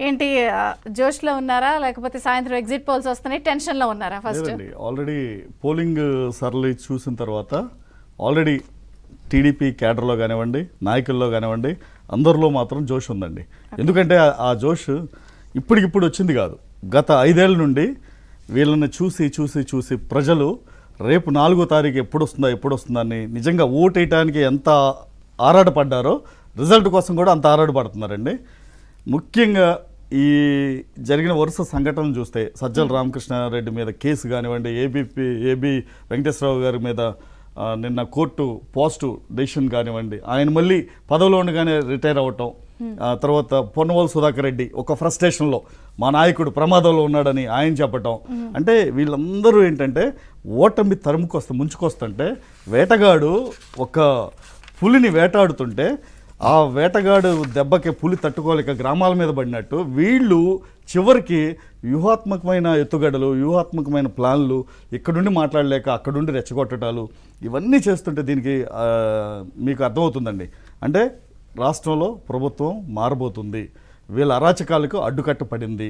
ఏంటి జోష్లో ఉన్నారా లేకపోతే సాయంత్రం ఎగ్జిట్ పోల్స్ వస్తున్నాయి టెన్షన్లో ఉన్నారా? ఫస్ట్ ఆల్రెడీ పోలింగ్ సరళి చూసిన తర్వాత ఆల్రెడీ టీడీపీ క్యాడర్లో కానివ్వండి, నాయకుల్లో కానివ్వండి, అందరిలో మాత్రం జోష్ ఉందండి. ఎందుకంటే ఆ జోష్ ఇప్పటికిప్పుడు వచ్చింది కాదు. గత 5 ఏళ్ళ నుండి వీళ్ళని చూసి చూసి చూసి ప్రజలు రేపు 4వ తారీఖు ఎప్పుడు వస్తుందని నిజంగా ఓటేయటానికి ఎంత ఆరాటపడ్డారో రిజల్ట్ కోసం కూడా అంత ఆరాటపడుతున్నారండి. ముఖ్యంగా ఈ జరిగిన వరుస సంఘటనలు చూస్తే సజ్జల రామకృష్ణారెడ్డి మీద కేసు కానివ్వండి, ఏబీ వెంకటేశ్వరరావు గారి మీద నిన్న కోర్టు పాజిటివ్ డెసిషన్ కానివ్వండి, ఆయన మళ్ళీ పదవిలో ఉండగానే రిటైర్ అవ్వటం, తర్వాత పొన్నవోలు సుధాకర్ రెడ్డి ఒక ఫ్రస్ట్రేషన్లో మా నాయకుడు ప్రమాదంలో ఉన్నాడని ఆయన చెప్పటం, అంటే వీళ్ళందరూ ఏంటంటే ఓటమి ముంచుకొస్తుంటే వేటగాడు ఒక పులిని వేటాడుతుంటే ఆ వేటగాడు దెబ్బకి పులి తట్టుకోలేక గ్రామాల మీద పడినట్టు వీళ్ళు చివరికి వ్యూహాత్మకమైన ఎత్తుగడలు, వ్యూహాత్మకమైన ప్లాన్లు, ఇక్కడుండి మాట్లాడలేక అక్కడుండి రెచ్చగొట్టడాలు ఇవన్నీ చేస్తుంటే దీనికి మీకు అర్థమవుతుందండి. అంటే రాష్ట్రంలో ప్రభుత్వం మారబోతుంది, వీళ్ళ అరాచకాలకు అడ్డుకట్ట పడింది,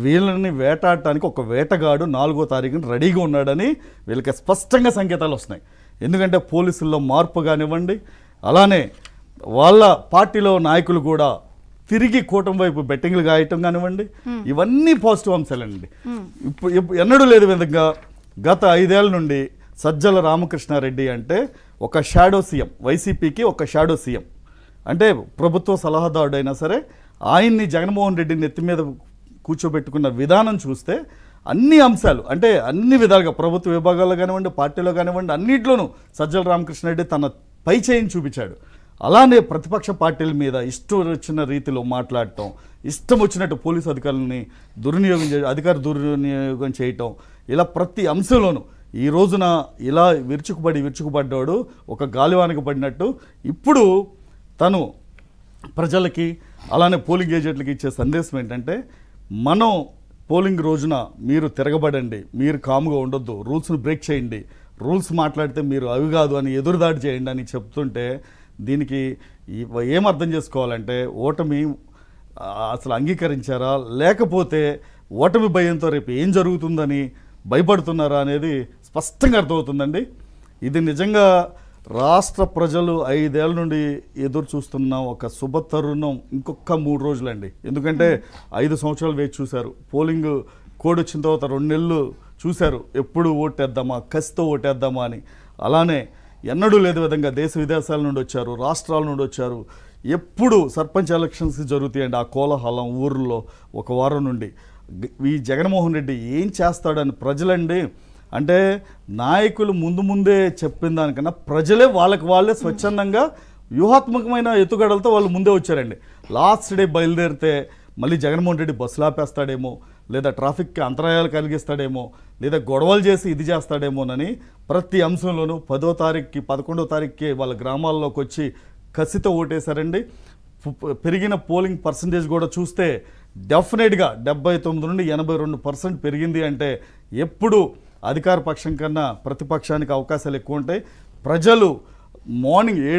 వీళ్ళని వేటాడటానికి ఒక వేటగాడు 4వ తారీఖున రెడీగా ఉన్నాడని వీళ్ళకి స్పష్టంగా సంకేతాలు వస్తున్నాయి. ఎందుకంటే పోలీసుల్లో మార్పు కానివ్వండి, అలానే వాళ్ళ పార్టీలో నాయకులు కూడా తిరిగి కూటమి వైపు బెట్టింగ్లు గాయటం కానివ్వండి, ఇవన్నీ పాజిటివ్ అంశాలండి. ఇప్పుడు ఎన్నడూ లేదు విధంగా గత 5 ఏళ్ళ నుండి సజ్జల రామకృష్ణారెడ్డి అంటే ఒక షాడో సీఎం, వైసీపీకి ఒక షాడో సీఎం. అంటే ప్రభుత్వ సలహాదారుడైనా సరే ఆయన్ని జగన్మోహన్ రెడ్డిని నెత్తి మీద కూర్చోబెట్టుకున్న విధానం చూస్తే అన్ని అంశాలు అంటే అన్ని విధాలుగా ప్రభుత్వ విభాగాల్లో కానివ్వండి, పార్టీలో కానివ్వండి, అన్నింటిలోనూ సజ్జల రామకృష్ణారెడ్డి తన పై చేయిని చూపించాడు. అలానే ప్రతిపక్ష పార్టీల మీద ఇష్టం వచ్చిన రీతిలో మాట్లాడటం, ఇష్టం వచ్చినట్టు పోలీసు అధికారులని అధికార దుర్వినియోగం చేయటం, ఇలా ప్రతి అంశంలోనూ ఈ రోజున ఇలా విరుచుకుపడ్డాడు ఒక గాలివానకు పడినట్టు. ఇప్పుడు తను ప్రజలకి అలానే పోలింగ్ ఏజెంట్లకి ఇచ్చే సందేశం ఏంటంటే, మనం పోలింగ్ రోజున మీరు తిరగబడండి, మీరు కామ్గా ఉండొద్దు, రూల్స్ను బ్రేక్ చేయండి, రూల్స్ మాట్లాడితే మీరు అవి కాదు అని ఎదురుదాడి చేయండి అని చెప్తుంటే దీనికి ఏం అర్థం చేసుకోవాలంటే ఓటమి అసలు అంగీకరించారా లేకపోతే ఓటమి భయంతో రేపు ఏం జరుగుతుందని భయపడుతున్నారా అనేది స్పష్టంగా అర్థమవుతుందండి. ఇది నిజంగా రాష్ట్ర ప్రజలు 5 ఏళ్ళ నుండి ఎదురు చూస్తున్న ఒక శుభ తరుణం ఇంకొక 3 రోజులండి. ఎందుకంటే 5 సంవత్సరాలు వేచి చూశారు, పోలింగ్ కోడ్ వచ్చిన తర్వాత 2 నెలలు చూశారు ఎప్పుడు ఓటేద్దామా, కసితో ఓటేద్దామా అని. అలానే ఎన్నడూ లేదు విధంగా దేశ విదేశాల నుండి వచ్చారు, రాష్ట్రాల నుండి వచ్చారు. ఎప్పుడు సర్పంచ్ ఎలక్షన్స్ జరుగుతాయండి ఆ కోలాహలం ఊర్లో ఒక వారం నుండి. ఈ జగన్మోహన్ రెడ్డి ఏం చేస్తాడని ప్రజలండి, అంటే నాయకులు ముందే చెప్పిన దానికన్నా ప్రజలే వాళ్ళే స్వచ్ఛందంగా వ్యూహాత్మకమైన ఎత్తుగడలతో వాళ్ళు ముందే వచ్చారండి. లాస్ట్ డే బయలుదేరితే మళ్ళీ జగన్మోహన్ రెడ్డి బస్సులు ఆపేస్తాడేమో, లేదా ట్రాఫిక్కి అంతరాయాలు కలిగిస్తాడేమో, లేదా గొడవలు చేసి ఇది చేస్తాడేమోనని ప్రతి అంశంలోనూ 10వ తారీఖుకి 11వ తారీఖుకి వాళ్ళ గ్రామాల్లోకి వచ్చి కసితో ఓటేశారండి. పెరిగిన పోలింగ్ పర్సంటేజ్ కూడా చూస్తే డెఫినెట్గా 79 నుండి 82% పెరిగింది. అంటే ఎప్పుడు అధికార పక్షం కన్నా ప్రతిపక్షానికి అవకాశాలు ఎక్కువ ఉంటాయి. ప్రజలు మార్నింగ్